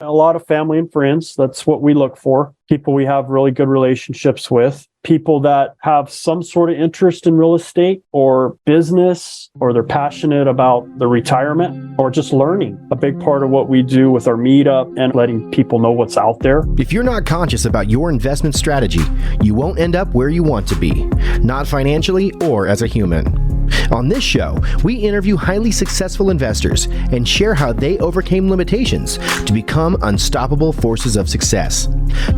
A lot of family and friends. That's what we look for. People we have really good relationships with. People that have some sort of interest in real estate or business, or they're passionate about the retirement or just learning. A big part of what we do with our meetup and letting people know what's out there. If you're not conscious about your investment strategy, you won't end up where you want to be, not financially or as a human. On this show, we interview highly successful investors and share how they overcame limitations to become unstoppable forces of success.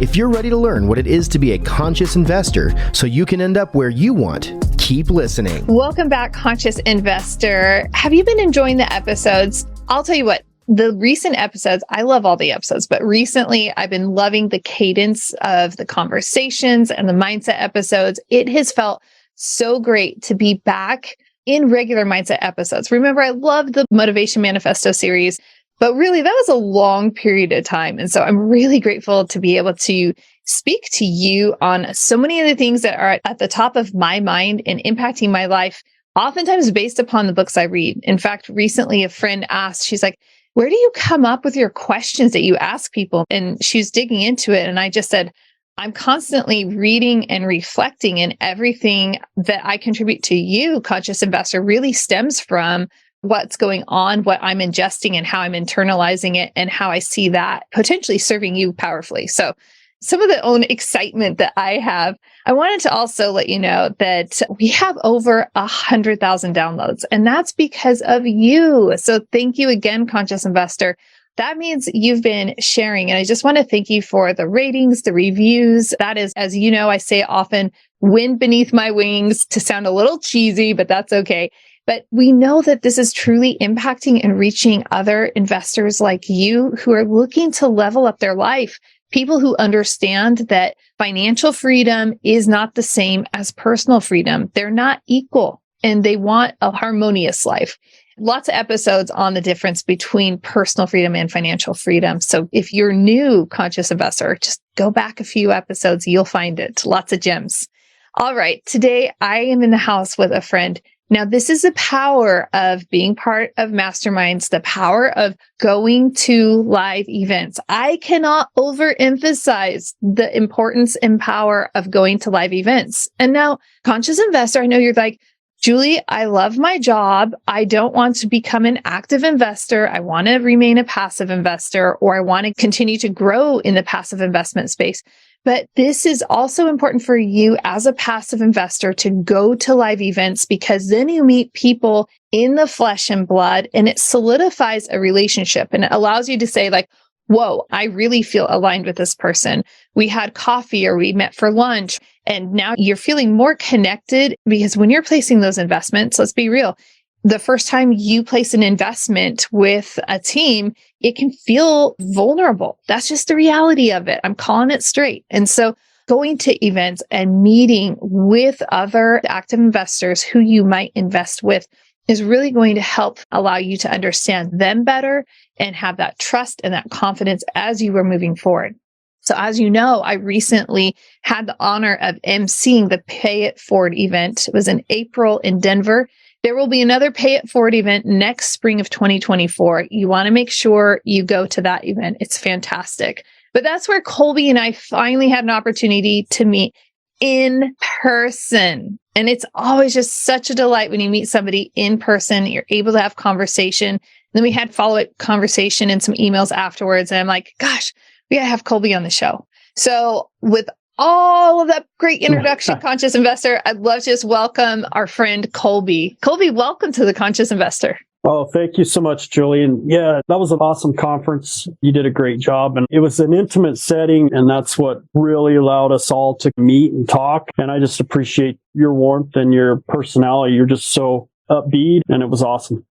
If you're ready to learn what it is to be a conscious investor so you can end up where you want, keep listening. Welcome back, Conscious Investor. Have you been enjoying the episodes? I'll tell you what, the recent episodes, I love all the episodes, but recently I've been loving the cadence of the conversations and the mindset episodes. It has felt so great to be back in regular mindset episodes. Remember, I love the Motivation Manifesto series, but really that was a long period of time. And so I'm really grateful to be able to speak to you on so many of the things that are at the top of my mind and impacting my life, oftentimes based upon the books I read. In fact, recently a friend asked, she's like, where do you come up with your questions that you ask people? And she's digging into it. And I just said, I'm constantly reading and reflecting, and everything that I contribute to you, Conscious Investor, really stems from what's going on, what I'm ingesting and how I'm internalizing it, and how I see that potentially serving you powerfully. So some of the own excitement that I have, I wanted to also let you know that we have over 100,000 downloads, and that's because of you. So thank you again, Conscious Investor. That means you've been sharing. And I just want to thank you for the ratings, the reviews. That is, as you know, I say often, wind beneath my wings, to sound a little cheesy, but that's okay. But we know that this is truly impacting and reaching other investors like you who are looking to level up their life. People who understand that financial freedom is not the same as personal freedom. They're not equal, and they want a harmonious life. Lots of episodes on the difference between personal freedom and financial freedom. So if you're new, Conscious Investor, just go back a few episodes. You'll find it. Lots of gems. All right. Today, I am in the house with a friend. Now, this is the power of being part of masterminds, the power of going to live events. I cannot overemphasize the importance and power of going to live events. And now, Conscious Investor, I know you're like, Julie, I love my job. I don't want to become an active investor. I want to remain a passive investor, or I want to continue to grow in the passive investment space. But this is also important for you as a passive investor to go to live events, because then you meet people in the flesh and blood, and it solidifies a relationship, and it allows you to say like, whoa, I really feel aligned with this person. We had coffee or we met for lunch, and now you're feeling more connected, because when you're placing those investments, let's be real, the first time you place an investment with a team, it can feel vulnerable. That's just the reality of it. I'm calling it straight. And so going to events and meeting with other active investors who you might invest with is really going to help allow you to understand them better and have that trust and that confidence as you are moving forward. So as you know, I recently had the honor of emceeing the Pay It Forward event. It was in April in Denver. There will be another Pay It Forward event next spring of 2024. You want to make sure you go to that event. It's fantastic. But that's where Colby and I finally had an opportunity to meet in person. And it's always just such a delight when you meet somebody in person. You're able to have conversation. And then we had follow-up conversation and some emails afterwards. And I'm like, gosh, we gotta have Colby on the show. So with all of that great introduction, Conscious Investor, I'd love to just welcome our friend Colby. Colby, welcome to the Conscious Investor. Oh, thank you so much, Julie. And yeah, that was an awesome conference. You did a great job. And it was an intimate setting, and that's what really allowed us all to meet and talk. And I just appreciate your warmth and your personality. You're just so upbeat, and it was awesome.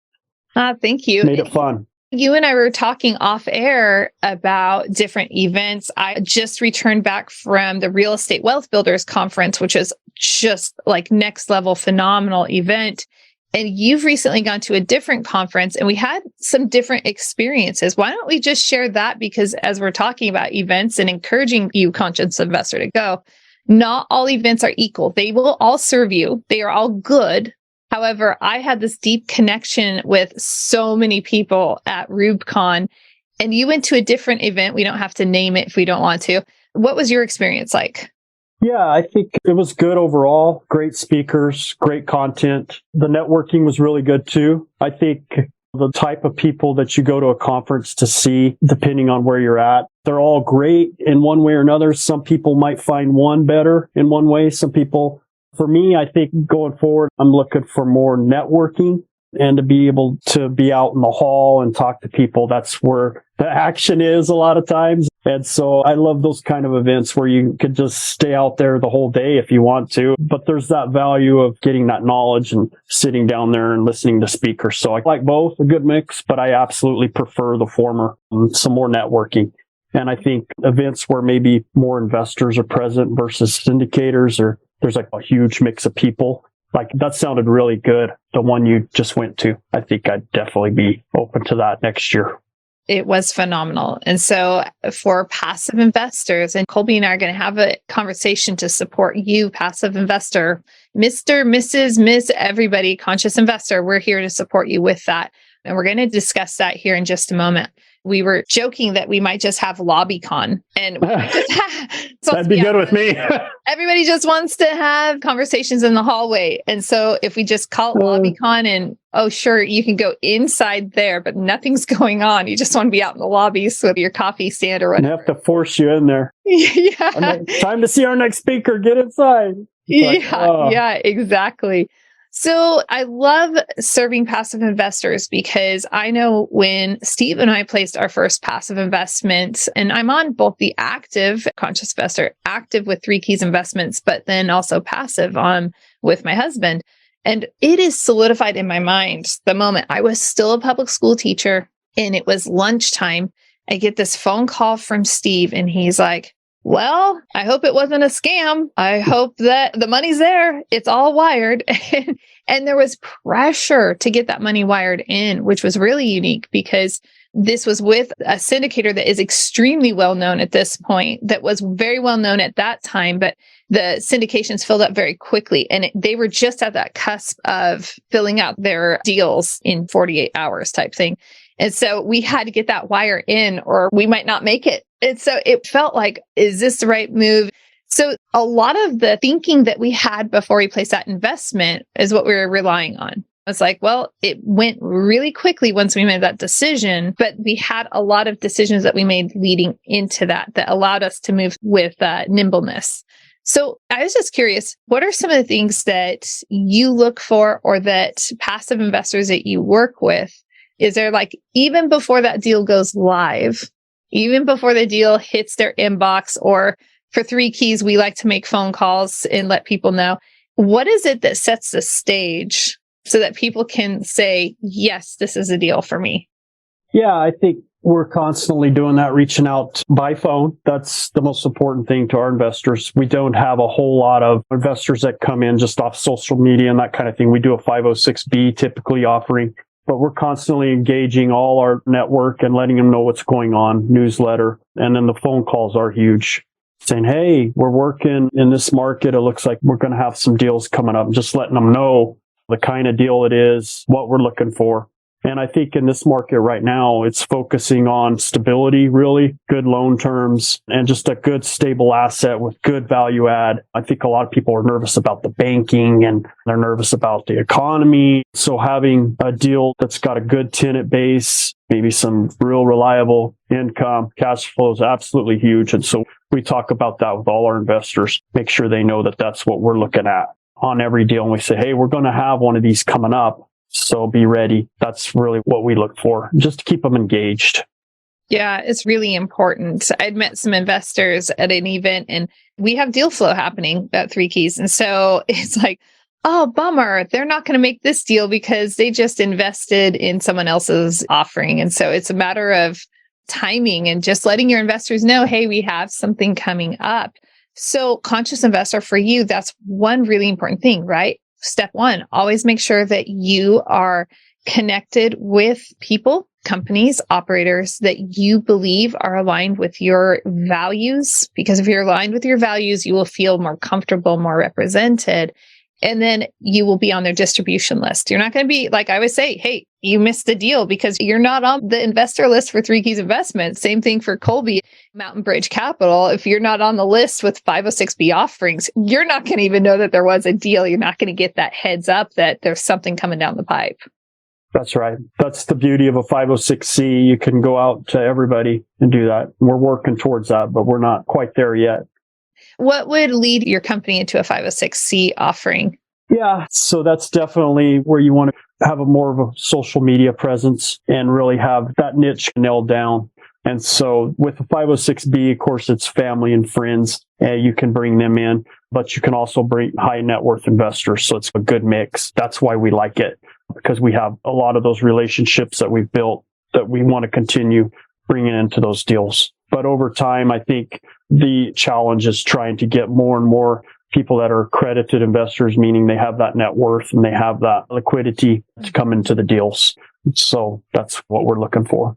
Thank you. Made it fun. You and I were talking off air about different events. I just returned back from the Real Estate Wealth Builders Conference, which is just like next level phenomenal event. And you've recently gone to a different conference, and we had some different experiences. Why don't we just share that? Because as we're talking about events and encouraging you, Conscious Investor, to go, not all events are equal. They will all serve you. They are all good. However, I had this deep connection with so many people at RubeCon, And you went to a different event. We don't have to name it if we don't want to. What was your experience like? Yeah, I think it was good overall. Great speakers, great content. The networking was really good too. I think the type of people that you go to a conference to see, depending on where you're at, they're all great in one way or another. Some people might find one better in one way. Some people, for me, I think going forward, I'm looking for more networking and to be able to be out in the hall and talk to people. That's where the action is a lot of times. And so I love those kind of events where you could just stay out there the whole day if you want to. But there's that value of getting that knowledge and sitting down there and listening to speakers. So I like both, a good mix, but I absolutely prefer the former, some more networking. And I think events where maybe more investors are present versus syndicators, or there's like a huge mix of people. Like that sounded really good. The one you just went to. I think I'd definitely be open to that next year. It was phenomenal. And so for passive investors, and Colby and I are going to have a conversation to support you, passive investor, Mr., Mrs., Miss, everybody, conscious investor. We're here to support you with that. And we're going to discuss that here in just a moment. We were joking that we might just have LobbyCon, and we just that'd be good with me. Everybody just wants to have conversations in the hallway. And so if we just call it LobbyCon and, oh, sure, you can go inside there, but nothing's going on. You just want to be out in the lobbies with your coffee stand or whatever. I have to force you in there. Yeah. Time to see our next speaker. Get inside. Yeah, exactly. So I love serving passive investors because I know when Steve and I placed our first passive investment, and I'm on both the active conscious investor, active with 3 Keys investments, but then also passive on with my husband. And it is solidified in my mind the moment I was still a public school teacher and it was lunchtime. I get this phone call from Steve and he's like, well, I hope it wasn't a scam. I hope that the money's there. It's all wired. And there was pressure to get that money wired in, which was really unique because this was with a syndicator that is extremely well known at this point, that was very well known at that time, but the syndications filled up very quickly. And they were just at that cusp of filling out their deals in 48 hours type thing. And so we had to get that wire in or we might not make it. And so it felt like, is this the right move? So a lot of the thinking that we had before we placed that investment is what we were relying on. It's like, well, it went really quickly once we made that decision, but we had a lot of decisions that we made leading into that allowed us to move with nimbleness. So I was just curious, what are some of the things that you look for or that passive investors that you work with? Is there like, even before that deal goes live, even before the deal hits their inbox, or for 3 Keys, we like to make phone calls and let people know, what is it that sets the stage so that people can say, yes, this is a deal for me? Yeah, I think we're constantly doing that, reaching out by phone. That's the most important thing to our investors. We don't have a whole lot of investors that come in just off social media and that kind of thing. We do a 506B typically offering, but we're constantly engaging all our network and letting them know what's going on, newsletter. And then the phone calls are huge, saying, hey, we're working in this market. It looks like we're going to have some deals coming up. Just letting them know the kind of deal it is, what we're looking for. And I think in this market right now, it's focusing on stability, really good loan terms, and just a good stable asset with good value add. I think a lot of people are nervous about the banking and they're nervous about the economy. So having a deal that's got a good tenant base, maybe some real reliable income, cash flow is absolutely huge. And so we talk about that with all our investors, make sure they know that that's what we're looking at on every deal. And we say, hey, we're going to have one of these coming up, so be ready. That's really what we look for, just to keep them engaged. Yeah, it's really important. I'd met some investors at an event and we have deal flow happening at 3 Keys. And so it's like, oh, bummer. They're not going to make this deal because they just invested in someone else's offering. And so it's a matter of timing and just letting your investors know, hey, we have something coming up. So conscious investor for you, that's one really important thing, right? Step 1, always make sure that you are connected with people, companies, operators that you believe are aligned with your values. Because if you're aligned with your values, you will feel more comfortable, more represented. And then you will be on their distribution list. You're not going to be, like I always say, hey, you missed the deal because you're not on the investor list for Three Keys Investments. Same thing for Colby, Mountain Bridge Capital. If you're not on the list with 506B offerings, you're not going to even know that there was a deal. You're not going to get that heads up that there's something coming down the pipe. That's right. That's the beauty of a 506C. You can go out to everybody and do that. We're working towards that, but we're not quite there yet. What would lead your company into a 506C offering? Yeah, so that's definitely where you want to have a more of a social media presence and really have that niche nailed down. And so with the 506B, of course, it's family and friends, and you can bring them in, but you can also bring high net worth investors. So it's a good mix. That's why we like it, because we have a lot of those relationships that we've built that we want to continue bringing into those deals. But over time, I think the challenge is trying to get more and more people that are accredited investors, meaning they have that net worth and they have that liquidity to come into the deals. So that's what we're looking for.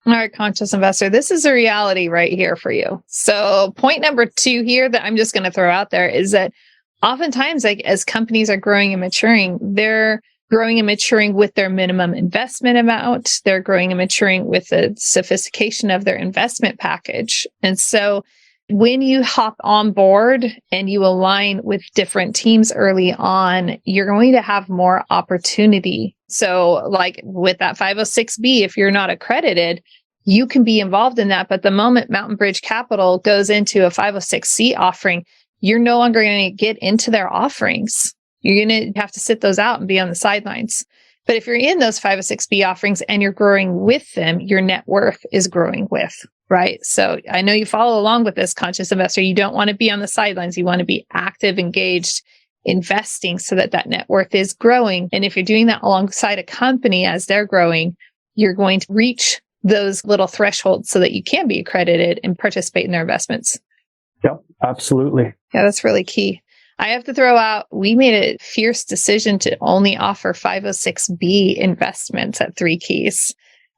All right, conscious investor, this is a reality right here for you. So point number 2 here that I'm just going to throw out there is that oftentimes, like as companies are growing and maturing, they're growing and maturing with their minimum investment amount. They're growing and maturing with the sophistication of their investment package. And so when you hop on board and you align with different teams early on, you're going to have more opportunity. So like with that 506B, if you're not accredited, you can be involved in that. But the moment Mountain Bridge Capital goes into a 506C offering, you're no longer going to get into their offerings. You're going to have to sit those out and be on the sidelines. But if you're in those 506B offerings and you're growing with them, your net worth is growing with, right? So I know you follow along with this, conscious investor. You don't want to be on the sidelines. You want to be active, engaged, investing so that that net worth is growing. And if you're doing that alongside a company as they're growing, you're going to reach those little thresholds so that you can be accredited and participate in their investments. Yep, absolutely. Yeah, that's really key. I have to throw out, we made a fierce decision to only offer 506B investments at Three Keys.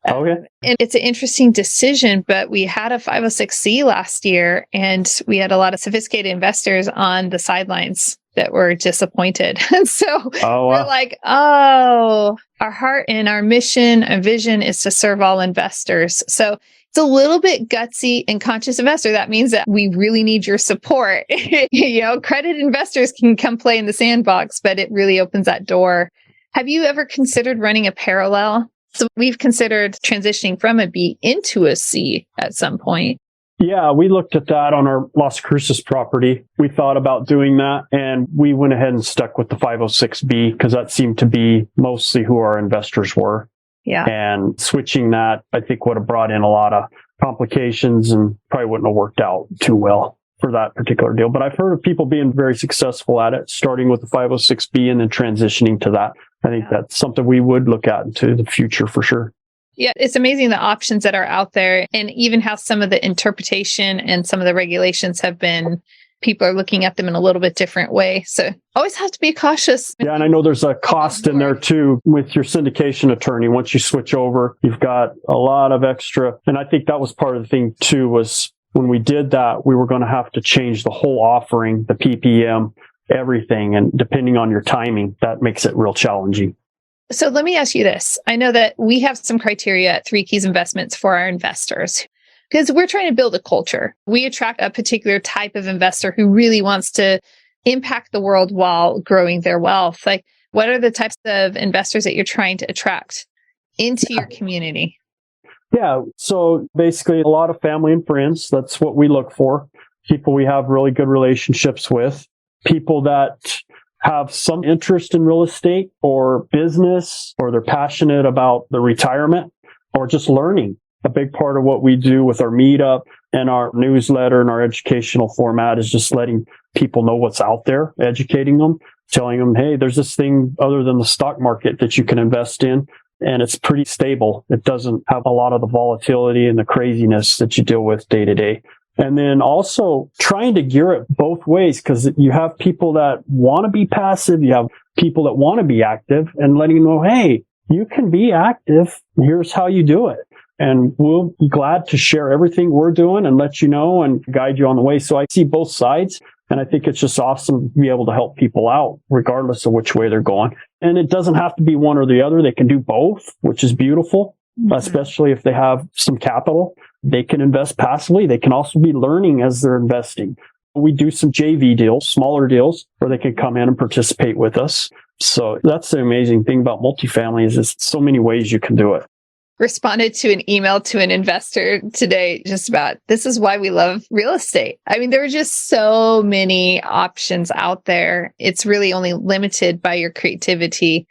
Okay. And it's an interesting decision, but we had a 506C last year and we had a lot of sophisticated investors on the sidelines that were disappointed. And so we're like, our heart and our mission and vision is to serve all investors. So it's a little bit gutsy and conscious investor. That means that we really need your support. Accredited investors can come play in the sandbox, but it really opens that door. Have you ever considered running a parallel? So we've considered transitioning from a B into a C at some point. Yeah, we looked at that on our Las Cruces property. We thought about doing that, and we went ahead and stuck with the 506B because that seemed to be mostly who our investors were. Yeah. And switching that, I think, would have brought in a lot of complications and probably wouldn't have worked out too well for that particular deal. But I've heard of people being very successful at it, starting with the 506B and then transitioning to that. I think that's something we would look at into the future for sure. Yeah, it's amazing the options that are out there and even how some of the interpretation and some of the regulations have been, people are looking at them in a little bit different way. So always have to be cautious. Yeah, and I know there's a cost in there too with your syndication attorney. Once you switch over, you've got a lot of extra. And I think that was part of the thing too, was when we did that, we were going to have to change the whole offering, the PPM, everything. And depending on your timing, that makes it real challenging. So let me ask you this. I know that we have some criteria at Three Keys Investments for our investors because we're trying to build a culture. We attract a particular type of investor who really wants to impact the world while growing their wealth. Like, what are the types of investors that you're trying to attract into your community? Yeah. So basically a lot of family and friends. That's what we look for. People we have really good relationships with. People that have some interest in real estate or business, or they're passionate about the retirement or just learning. A big part of what we do with our meetup and our newsletter and our educational format is just letting people know what's out there, educating them, telling them, hey, there's this thing other than the stock market that you can invest in. And it's pretty stable. It doesn't have a lot of the volatility and the craziness that you deal with day to day. And then also trying to gear it both ways, because you have people that want to be passive. You have people that want to be active, and letting them know, hey, you can be active. Here's how you do it. And we'll be glad to share everything we're doing and let you know and guide you on the way. So I see both sides. And I think it's just awesome to be able to help people out regardless of which way they're going. And it doesn't have to be one or the other. They can do both, which is beautiful, especially if they have some capital. They can invest passively. They can also be learning as they're investing. We do some JV deals, smaller deals, where they can come in and participate with us. So that's the amazing thing about multifamily is there's so many ways you can do it. Responded to an email to an investor today just about this is why we love real estate. I mean, there are just so many options out there. It's really only limited by your creativity.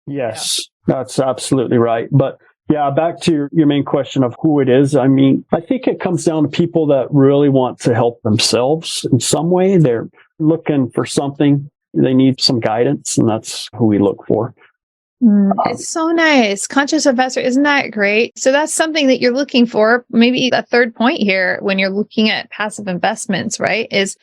Yes, that's absolutely right. But yeah, back to your main question of who it is. I mean, I think it comes down to people that really want to help themselves in some way. They're looking for something. They need some guidance, and that's who we look for. It's so nice. Conscious investor, isn't that great? So that's something that you're looking for. Maybe a third point here when you're looking at passive investments, right? Is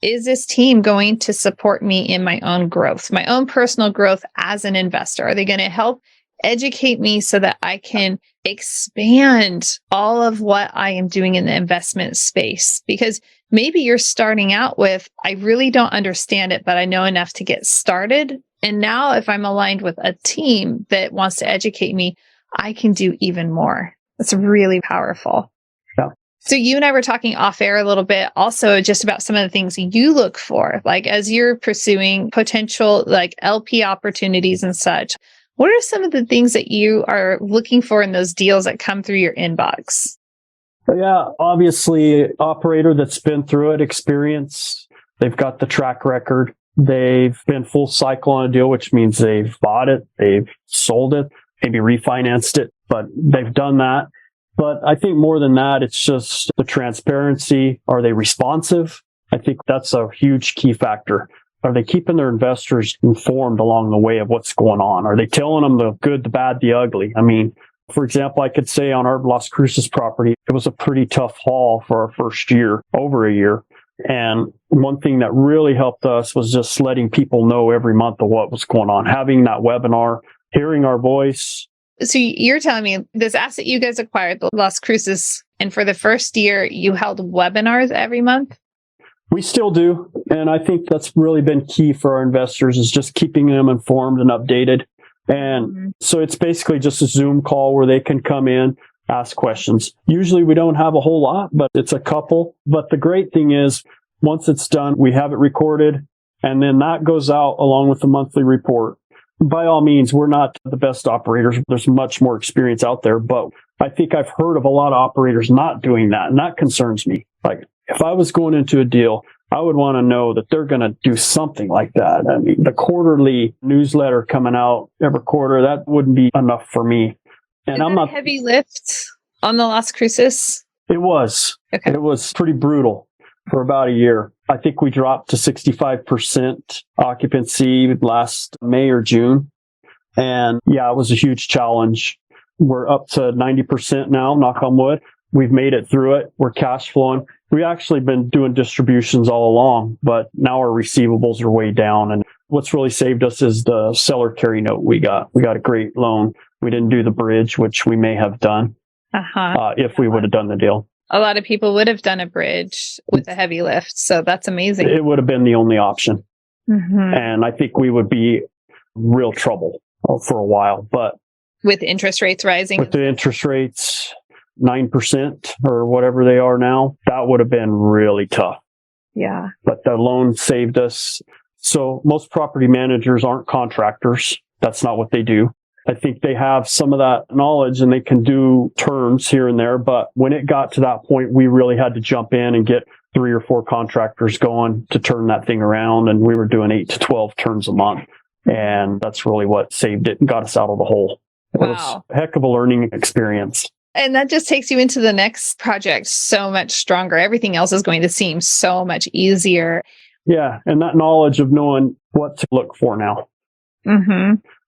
this team going to support me in my own growth, my own personal growth as an investor? Are they going to help educate me so that I can expand all of what I am doing in the investment space? Because maybe you're starting out with, I really don't understand it, but I know enough to get started. And now if I'm aligned with a team that wants to educate me, I can do even more. That's really powerful. Yeah. So you and I were talking off air a little bit also just about some of the things you look for, like as you're pursuing potential like LP opportunities and such. What are some of the things that you are looking for in those deals that come through your inbox? Yeah, obviously, operator that's been through it, experience, they've got the track record. They've been full cycle on a deal, which means they've bought it, they've sold it, maybe refinanced it, but they've done that. But I think more than that, it's just the transparency. Are they responsive? I think that's a huge key factor. Are they keeping their investors informed along the way of what's going on? Are they telling them the good, the bad, the ugly? I mean, for example, I could say on our Las Cruces property, it was a pretty tough haul for our first year, over a year. And one thing that really helped us was just letting people know every month of what was going on, having that webinar, hearing our voice. So you're telling me this asset you guys acquired, the Las Cruces, and for the first year, you held webinars every month? We still do. And I think that's really been key for our investors is just keeping them informed and updated. And so it's basically just a Zoom call where they can come in, ask questions. Usually we don't have a whole lot, but it's a couple. But the great thing is once it's done, we have it recorded and then that goes out along with the monthly report. By all means, we're not the best operators. There's much more experience out there, but I think I've heard of a lot of operators not doing that. And that concerns me. Like if I was going into a deal, I would want to know that they're going to do something like that. I mean, the quarterly newsletter coming out every quarter, that wouldn't be enough for me. And I'm not heavy lift on the Las Cruces. It was. Okay. It was pretty brutal for about a year. I think we dropped to 65% occupancy last May or June. And yeah, it was a huge challenge. We're up to 90% now, knock on wood. We've made it through it. We're cash flowing. We've actually been doing distributions all along, but now our receivables are way down. And what's really saved us is the seller carry note we got. We got a great loan. We didn't do the bridge, which we may have done if we would have done the deal. A lot of people would have done a bridge with a heavy lift. So that's amazing. It would have been the only option. And I think we would be real trouble for a while. But with interest rates rising. With the interest rates, 9% or whatever they are now, that would have been really tough. Yeah. But the loan saved us. So most property managers aren't contractors. That's not what they do. I think they have some of that knowledge and they can do turns here and there. But when it got to that point, we really had to jump in and get 3 or 4 contractors going to turn that thing around. And we were doing 8 to 12 turns a month. And that's really what saved it and got us out of the hole. It was a heck of a learning experience. And that just takes you into the next project so much stronger. Everything else is going to seem so much easier. Yeah. And that knowledge of knowing what to look for now.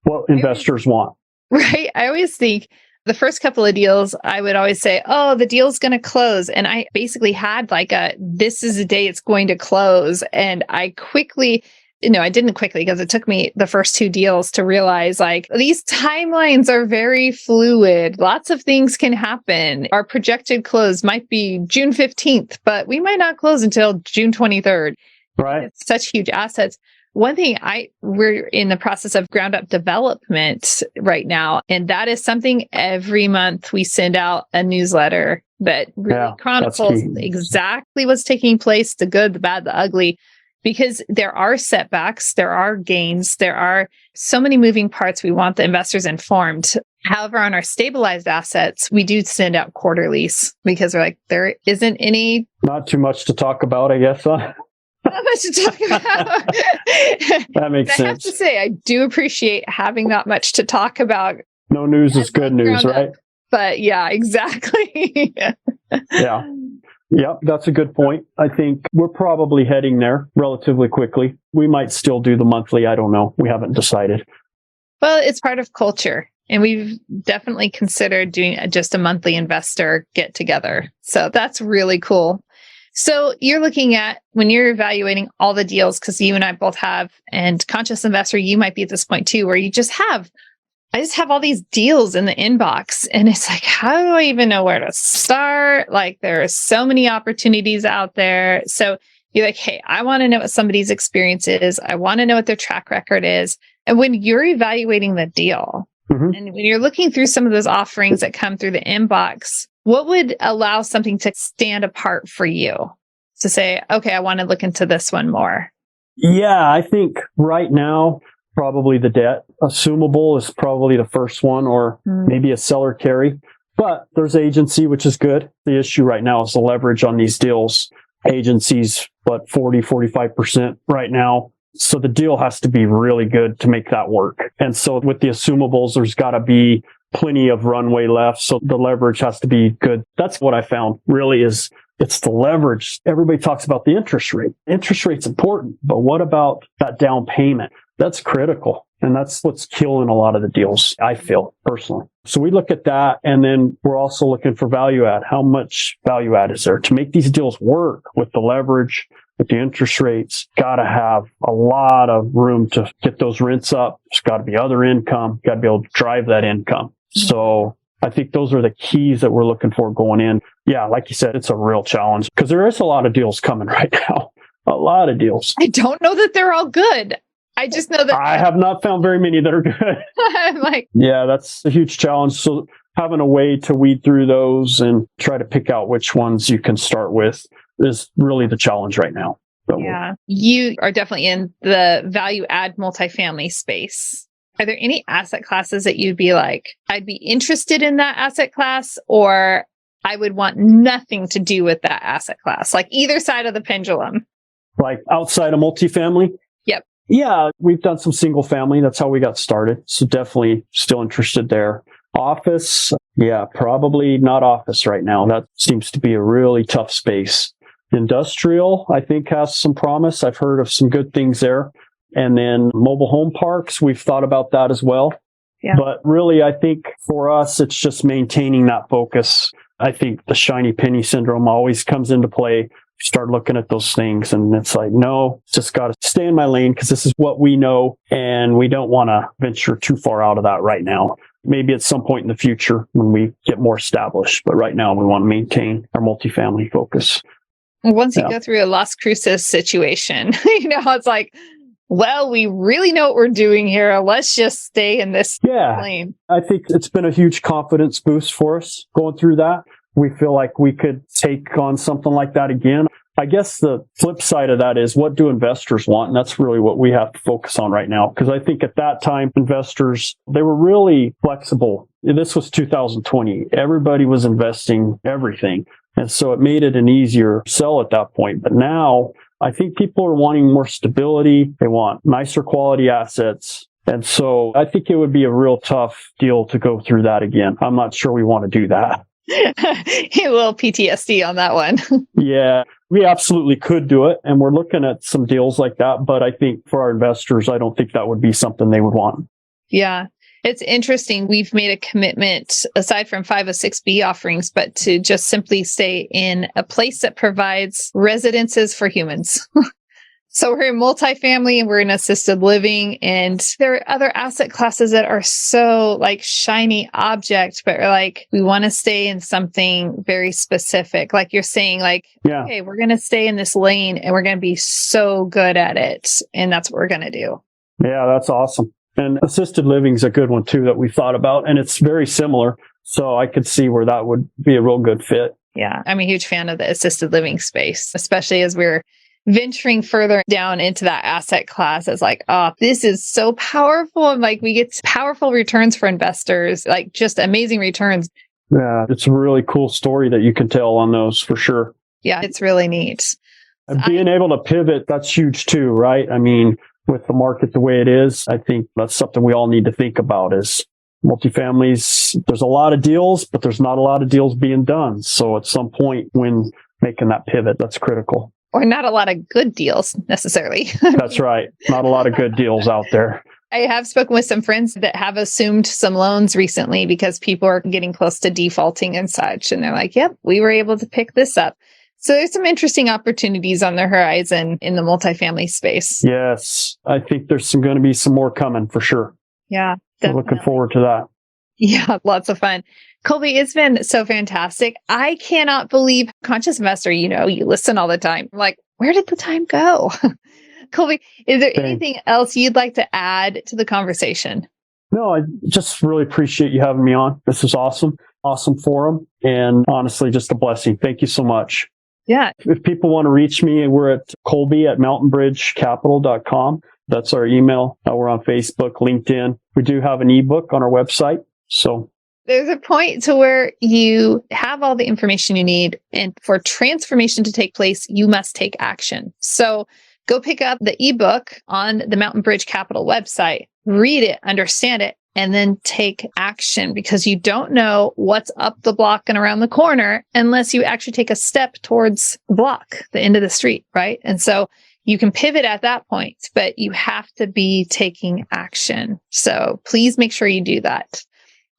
What investors want. Right. I always think the first couple of deals, I would always say, oh, the deal's going to close. And I basically had like this is the day it's going to close. And I quickly, I didn't quickly because it took me the first 2 deals to realize like these timelines are very fluid. Lots of things can happen. Our projected close might be June 15th, but we might not close until June 23rd. Right. It's such huge assets. One thing we're in the process of ground up development right now. And that is something every month we send out a newsletter that really chronicles exactly what's taking place, the good, the bad, the ugly, because there are setbacks, there are gains, there are so many moving parts. We want the investors informed. However, on our stabilized assets, we do send out quarterlies because we're like, there isn't any. Not too much to talk about, I guess. Not much to talk about. That makes sense. I have to say, I do appreciate having that much to talk about. No news is good news, right? But yeah, exactly. Yeah. Yep, that's a good point. I think we're probably heading there relatively quickly. We might still do the monthly. I don't know. We haven't decided. Well, it's part of culture. And we've definitely considered doing just a monthly investor get together. So that's really cool. So you're looking at, when you're evaluating all the deals, because you and I both have, and Conscious Investor, you might be at this point too, where I just have all these deals in the inbox, and it's like, how do I even know where to start? Like, there are so many opportunities out there. So you're like, hey, I want to know what somebody's experience is. I want to know what their track record is. And when you're evaluating the deal, and when you're looking through some of those offerings that come through the inbox, what would allow something to stand apart for you to say, okay, I want to look into this one more? Yeah, I think right now, probably the debt. Assumable is probably the first one, or maybe a seller carry. But there's agency, which is good. The issue right now is the leverage on these deals. Agencies, 45% right now. So the deal has to be really good to make that work. And so with the assumables, there's got to be plenty of runway left. So the leverage has to be good. That's what I found really is it's the leverage. Everybody talks about the interest rate. Interest rate's important, but what about that down payment? That's critical. And that's what's killing a lot of the deals, I feel personally. So we look at that, and then we're also looking for value add. How much value add is there to make these deals work with the leverage, with the interest rates? Got to have a lot of room to get those rents up. There's got to be other income. Got to be able to drive that income. So I think those are the keys that we're looking for going in. Yeah, like you said, it's a real challenge because there is a lot of deals coming right now. A lot of deals. I don't know that they're all good. I just know that I have not found very many that are good. I'm like, yeah, that's a huge challenge. So having a way to weed through those and try to pick out which ones you can start with is really the challenge right now. So, yeah, you are definitely in the value add multifamily space. Are there any asset classes that you'd be like, I'd be interested in that asset class, or I would want nothing to do with that asset class? Like either side of the pendulum. Like outside of multifamily? Yep. Yeah, we've done some single family. That's how we got started. So definitely still interested there. Office, yeah, probably not office right now. That seems to be a really tough space. Industrial, I think, has some promise. I've heard of some good things there. And then mobile home parks, we've thought about that as well. Yeah. But really, I think for us, it's just maintaining that focus. I think the shiny penny syndrome always comes into play. Start looking at those things and it's like, no, just got to stay in my lane because this is what we know and we don't want to venture too far out of that right now. Maybe at some point in the future when we get more established, but right now we want to maintain our multifamily focus. Once you go through a Las Cruces situation, it's like, well, we really know what we're doing here. Let's just stay in this lane. I think it's been a huge confidence boost for us going through that. We feel like we could take on something like that again. I guess the flip side of that is, what do investors want? And that's really what we have to focus on right now. Because I think at that time, investors, they were really flexible. This was 2020. Everybody was investing everything. And so it made it an easier sell at that point. But now I think people are wanting more stability. They want nicer quality assets. And so I think it would be a real tough deal to go through that again. I'm not sure we want to do that. A little PTSD on that one. Yeah, we absolutely could do it. And we're looking at some deals like that. But I think for our investors, I don't think that would be something they would want. Yeah, it's interesting. We've made a commitment, aside from 506B offerings, but to just simply stay in a place that provides residences for humans. So we're in multifamily and we're in assisted living, and there are other asset classes that are so like shiny object, but like we want to stay in something very specific. Like you're saying, like, okay, we're going to stay in this lane and we're going to be so good at it. And that's what we're going to do. Yeah, that's awesome. And assisted living is a good one too that we thought about, and it's very similar. So I could see where that would be a real good fit. Yeah, I'm a huge fan of the assisted living space, especially as we're venturing further down into that asset class. It's like, oh, this is so powerful. And like we get powerful returns for investors, like just amazing returns. Yeah, it's a really cool story that you can tell on those for sure. Yeah, it's really neat. And being able to pivot, that's huge too, right? I mean, with the market the way it is, I think that's something we all need to think about is multifamilies. There's a lot of deals, but there's not a lot of deals being done. So at some point when making that pivot, that's critical. Or not a lot of good deals necessarily. That's right. Not a lot of good deals out there. I have spoken with some friends that have assumed some loans recently because people are getting close to defaulting and such. And they're like, yep, we were able to pick this up. So there's some interesting opportunities on the horizon in the multifamily space. Yes. I think there's going to be some more coming for sure. Yeah. We're looking forward to that. Yeah. Lots of fun. Colby, it's been so fantastic. I cannot believe Conscious Investor, you listen all the time. I'm like, where did the time go? Colby, is there anything else you'd like to add to the conversation? No, I just really appreciate you having me on. This is awesome. Awesome forum. And honestly, just a blessing. Thank you so much. Yeah. If people want to reach me, we're at colby@mountainbridgecapital.com. That's our email. We're on Facebook, LinkedIn. We do have an ebook on our website. So there's a point to where you have all the information you need. And for transformation to take place, you must take action. So go pick up the ebook on the Mountain Bridge Capital website, read it, understand it, and then take action, because you don't know what's up the block and around the corner unless you actually take a step towards the block, the end of the street, right? And so you can pivot at that point, but you have to be taking action. So please make sure you do that.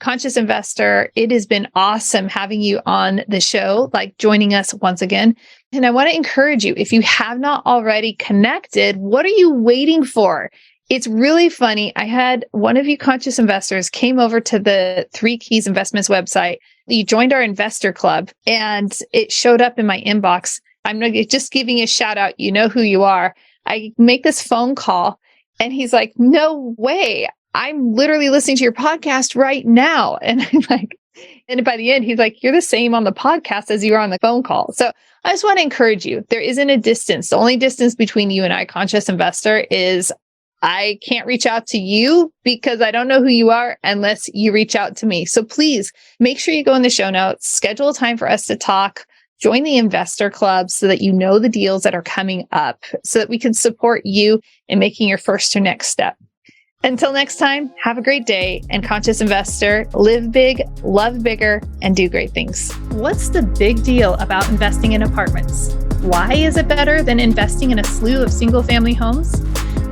Conscious Investor, it has been awesome having you on the show, like joining us once again. And I want to encourage you, if you have not already connected, what are you waiting for? It's really funny. I had one of you conscious investors came over to the 3 Keys Investments website. You joined our investor club and it showed up in my inbox. I'm just giving you a shout out. You know who you are. I make this phone call and he's like, no way. I'm literally listening to your podcast right now. And I'm like, and by the end, he's like, you're the same on the podcast as you are on the phone call. So I just want to encourage you. There isn't a distance. The only distance between you and I, Conscious Investor, is I can't reach out to you because I don't know who you are unless you reach out to me. So please make sure you go in the show notes, schedule a time for us to talk, join the investor club so that you know the deals that are coming up so that we can support you in making your first or next step. Until next time, have a great day, and Conscious Investor, live big, love bigger, and do great things. What's the big deal about investing in apartments? Why is it better than investing in a slew of single-family homes?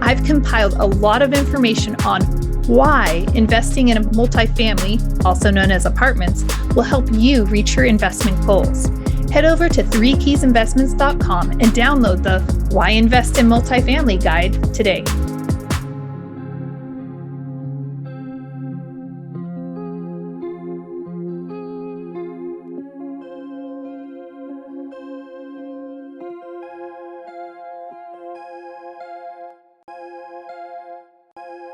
I've compiled a lot of information on why investing in a multifamily, also known as apartments, will help you reach your investment goals. Head over to 3keysinvestments.com and download the Why Invest in Multifamily guide today.